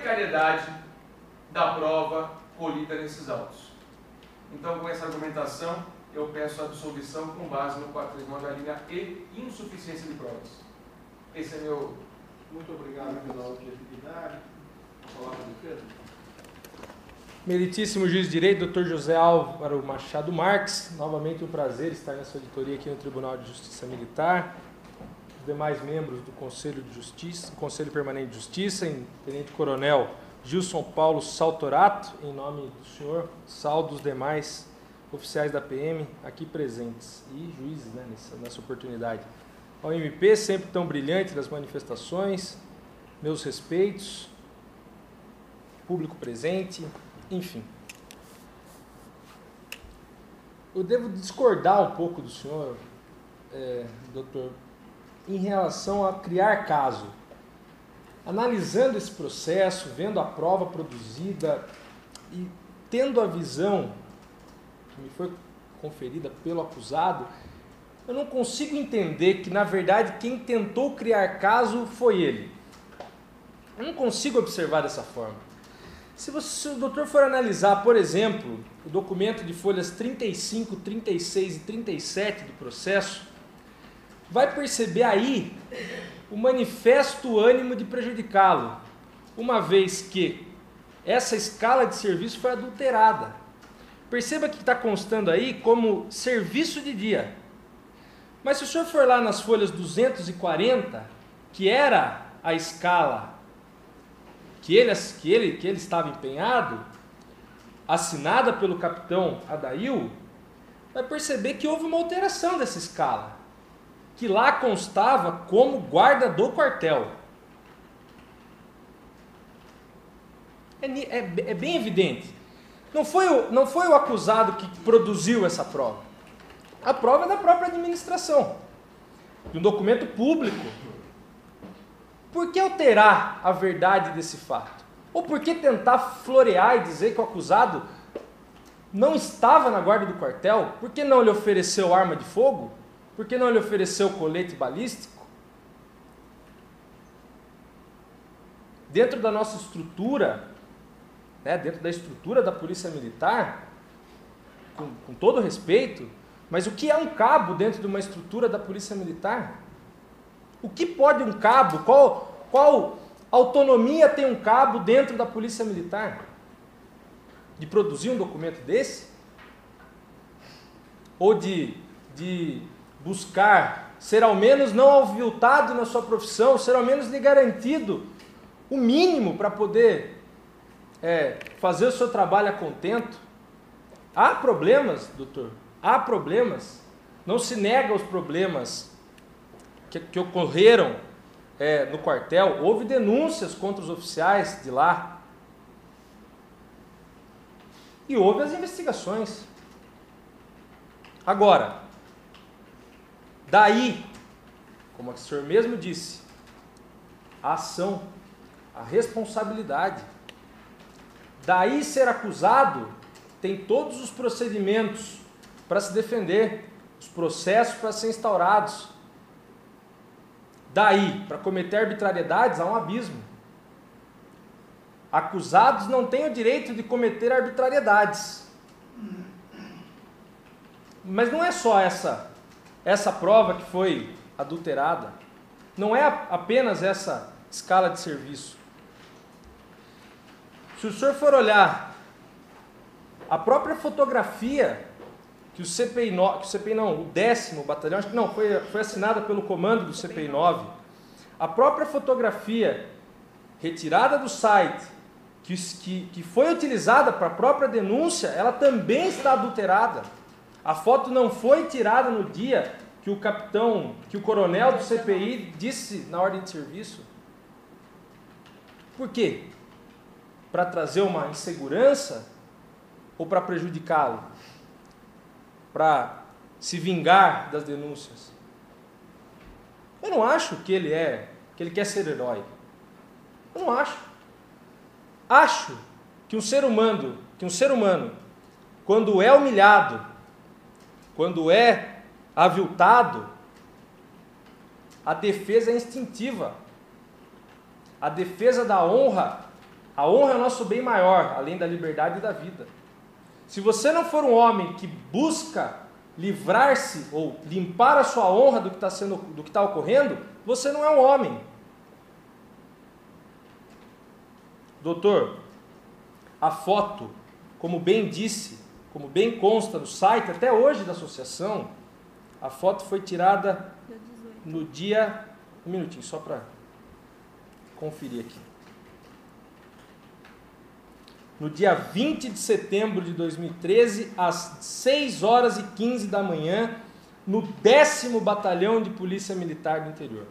precariedade da prova colhida nesses autos. Então, com essa argumentação, eu peço a absolvição com base no 439 da linha E, insuficiência de provas. Esse é meu... Muito obrigado pela objetividade. Palavra de defesa. Meritíssimo juiz de direito, Dr. José Álvaro Machado Marques, novamente um prazer estar nessa auditoria aqui no Tribunal de Justiça Militar. Os demais membros do Conselho de Justiça, Conselho Permanente de Justiça, Tenente Coronel Gilson Paulo Saltorato, em nome do senhor, saúdo os demais oficiais da PM aqui presentes e juízes, né, nessa oportunidade. Ao MP, sempre tão brilhante nas manifestações, meus respeitos, público presente, enfim. Eu devo discordar um pouco do senhor, doutor, em relação a criar caso. Analisando esse processo, vendo a prova produzida e tendo a visão que me foi conferida pelo acusado, eu não consigo entender que, na verdade, quem tentou criar caso foi ele. Eu não consigo observar dessa forma. Se o doutor for analisar, por exemplo, o documento de folhas 35, 36 e 37 do processo, vai perceber aí o manifesto ânimo de prejudicá-lo, uma vez que essa escala de serviço foi adulterada. Perceba que está constando aí como serviço de dia. Mas se o senhor for lá nas folhas 240, que era a escala que ele estava empenhado, assinada pelo capitão Adail, vai perceber que houve uma alteração dessa escala, que lá constava como guarda do quartel. É bem evidente. Não foi o acusado que produziu essa prova. A prova é da própria administração, de um documento público. Por que alterar a verdade desse fato? Ou por que tentar florear e dizer que o acusado não estava na guarda do quartel? Por que não lhe ofereceu arma de fogo? Por que não lhe ofereceu colete balístico? Dentro da nossa estrutura, né, dentro da estrutura da Polícia Militar, com todo respeito, mas o que é um cabo dentro de uma estrutura da Polícia Militar? O que pode um cabo? Qual autonomia tem um cabo dentro da Polícia Militar? De produzir um documento desse? Ou de buscar ser ao menos não aviltado na sua profissão, ser ao menos lhe garantido o mínimo para poder fazer o seu trabalho a contento? Há problemas, doutor? Há problemas. Não se nega os problemas que ocorreram no quartel. Houve denúncias contra os oficiais de lá. E houve as investigações. Agora, daí, como o senhor mesmo disse, a ação, a responsabilidade. Daí ser acusado tem todos os procedimentos para se defender, os processos para serem instaurados. Daí, para cometer arbitrariedades, há um abismo. Acusados não têm o direito de cometer arbitrariedades. Mas não é só essa prova que foi adulterada. Não é apenas essa escala de serviço. Se o senhor for olhar a própria fotografia que o CPI 9, o 10º batalhão, acho que não, foi assinada pelo comando do CPI 9, a própria fotografia retirada do site, que foi utilizada para a própria denúncia, ela também está adulterada. A foto não foi tirada no dia que o coronel do CPI disse na ordem de serviço. Por quê? Para trazer uma insegurança ou para prejudicá-lo? Para se vingar das denúncias? Eu não acho que ele quer ser herói. Eu não acho. Acho que um ser humano, quando é humilhado, quando é aviltado, a defesa é instintiva. A defesa da honra A honra é o nosso bem maior, além da liberdade e da vida. Se você não for um homem que busca livrar-se ou limpar a sua honra do que está ocorrendo, você não é um homem. Doutor, a foto, como bem disse, como bem consta no site até hoje da associação, a foto foi tirada no dia... Um minutinho, só para conferir aqui. No dia 20 de setembro de 2013, às 6h15 da manhã, no 10º Batalhão de Polícia Militar do Interior.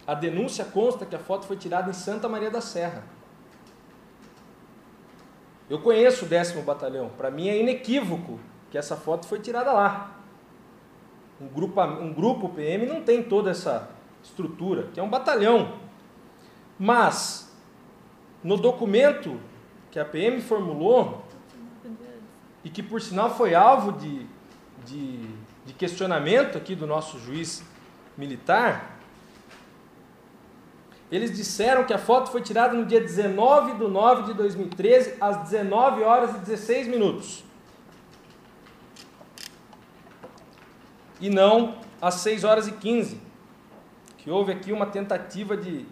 A denúncia consta que a foto foi tirada em Santa Maria da Serra. Eu conheço o 10º Batalhão, para mim é inequívoco que essa foto foi tirada lá. Um grupo PM não tem toda essa estrutura, que é um batalhão. Mas, no documento que a PM formulou, e que por sinal foi alvo de questionamento aqui do nosso juiz militar, eles disseram que a foto foi tirada no dia 19 de nove de 2013, às 19h16. E não às 6h15, que houve aqui uma tentativa de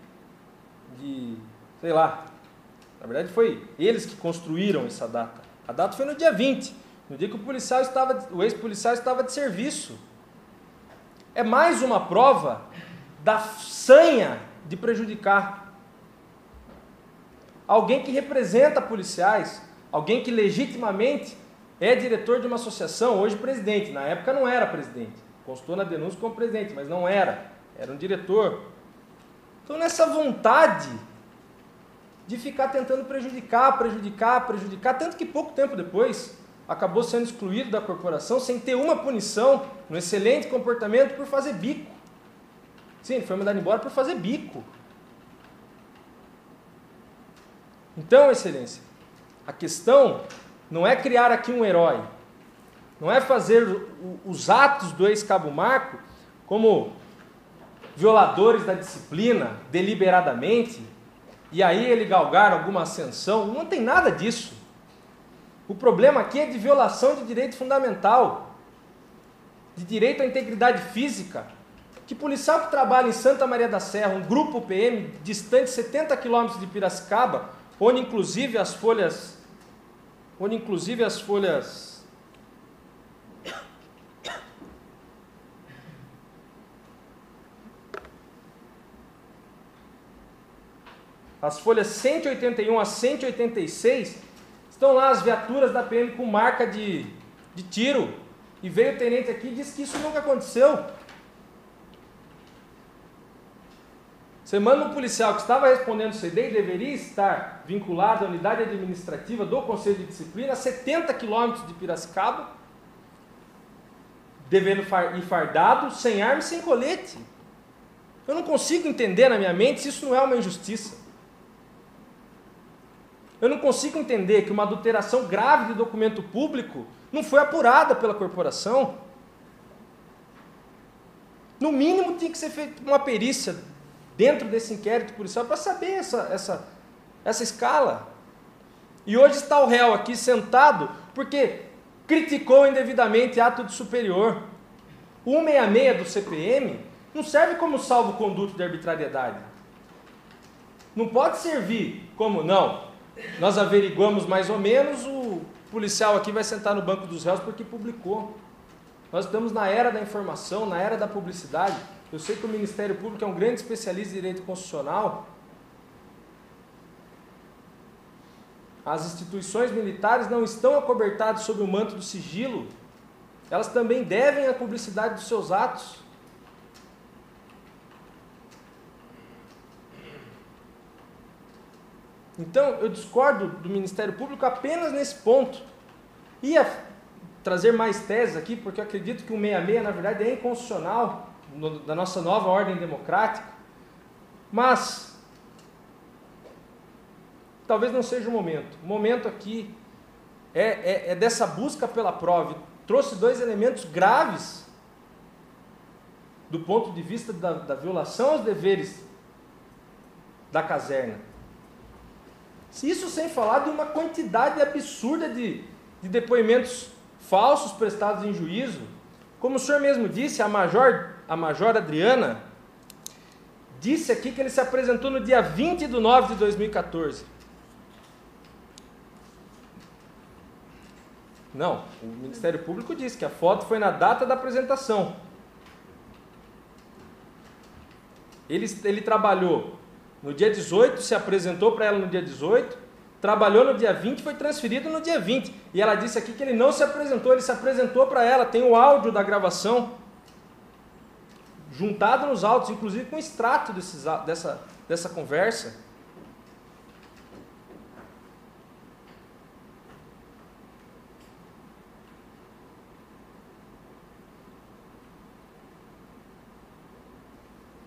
sei lá, na verdade foi eles que construíram essa data. A data foi no dia 20, no dia que o ex-policial estava de serviço. É mais uma prova da sanha de prejudicar. Alguém que representa policiais, alguém que legitimamente é diretor de uma associação, hoje presidente, na época não era presidente, constou na denúncia como presidente, mas não era um diretor. Então nessa vontade de ficar tentando prejudicar, tanto que pouco tempo depois acabou sendo excluído da corporação sem ter uma punição no excelente comportamento por fazer bico. Sim, ele foi mandado embora por fazer bico. Então, excelência, a questão não é criar aqui um herói, não é fazer os atos do ex-cabo Marco como violadores da disciplina deliberadamente, e aí ele galgar alguma ascensão. Não tem nada disso. O problema aqui é de violação de direito fundamental, de direito à integridade física. Que policial que trabalha em Santa Maria da Serra, um grupo PM distante 70 quilômetros de Piracicaba, onde inclusive as folhas as folhas 181 a 186, estão lá as viaturas da PM com marca de tiro, e veio o tenente aqui e disse que isso nunca aconteceu. Você manda um policial que estava respondendo CD e deveria estar vinculado à unidade administrativa do Conselho de Disciplina, a 70 quilômetros de Piracicaba, devendo ir fardado, sem arma e sem colete. Eu não consigo entender na minha mente se isso não é uma injustiça. Eu não consigo entender que uma adulteração grave de documento público não foi apurada pela corporação. No mínimo tinha que ser feita uma perícia dentro desse inquérito policial para saber essa escala. E hoje está o réu aqui sentado porque criticou indevidamente ato de superior. O 166 do CPM não serve como salvo-conduto de arbitrariedade. Não pode servir como, não, nós averiguamos mais ou menos, o policial aqui vai sentar no banco dos réus porque publicou. Nós estamos na era da informação, na era da publicidade. Eu sei que o Ministério Público é um grande especialista em direito constitucional. As instituições militares não estão acobertadas sob o manto do sigilo. Elas também devem a publicidade dos seus atos. Então, eu discordo do Ministério Público apenas nesse ponto. Ia trazer mais teses aqui, porque eu acredito que o 166, na verdade, é inconstitucional da nossa nova ordem democrática, mas talvez não seja o momento. O momento aqui é dessa busca pela prova. Trouxe dois elementos graves do ponto de vista da violação aos deveres da caserna. Isso sem falar de uma quantidade absurda de depoimentos falsos prestados em juízo. Como o senhor mesmo disse, a Major Adriana disse aqui que ele se apresentou no dia 20 de 9 de 2014. Não, o Ministério Público disse que a foto foi na data da apresentação. Ele trabalhou no dia 18, se apresentou para ela no dia 18, trabalhou no dia 20 e foi transferido no dia 20. E ela disse aqui que ele não se apresentou, ele se apresentou para ela. Tem o áudio da gravação, juntado nos autos, inclusive com extrato dessa conversa.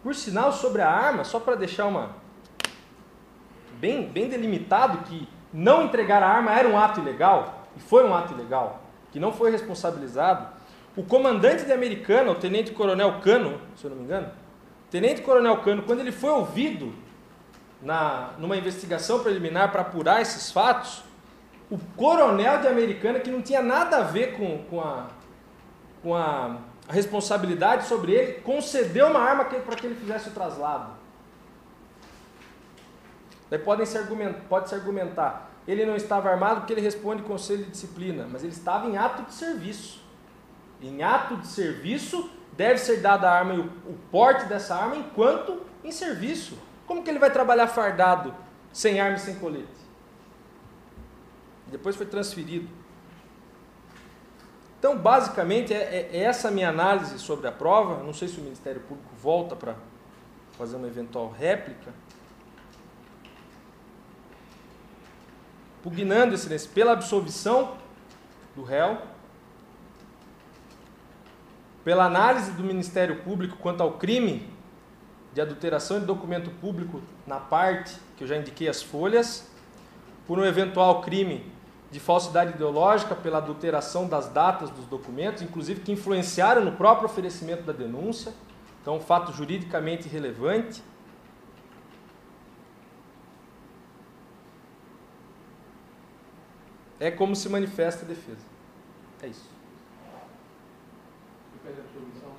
Por sinal, sobre a arma, só para deixar bem delimitado que não entregar a arma era um ato ilegal, e foi um ato ilegal, que não foi responsabilizado. O comandante de Americana, o tenente-coronel Cano, se eu não me engano, tenente-coronel Cano, quando ele foi ouvido numa investigação preliminar para apurar esses fatos, o coronel de Americana, que não tinha nada a ver com a responsabilidade sobre ele, concedeu uma arma para que ele fizesse o traslado. Daí pode-se argumentar, ele não estava armado porque ele responde conselho de disciplina, mas ele estava em ato de serviço. Em ato de serviço, deve ser dada a arma e o porte dessa arma enquanto em serviço. Como que ele vai trabalhar fardado, sem arma e sem colete? Depois foi transferido. Então, basicamente, é essa a minha análise sobre a prova. Não sei se o Ministério Público volta para fazer uma eventual réplica. Pugnando, excelência, pela absolvição do réu, pela análise do Ministério Público quanto ao crime de adulteração de documento público na parte que eu já indiquei as folhas, por um eventual crime de falsidade ideológica pela adulteração das datas dos documentos, inclusive que influenciaram no próprio oferecimento da denúncia, então um fato juridicamente relevante. É como se manifesta a defesa. É isso. Você pede a absolvição?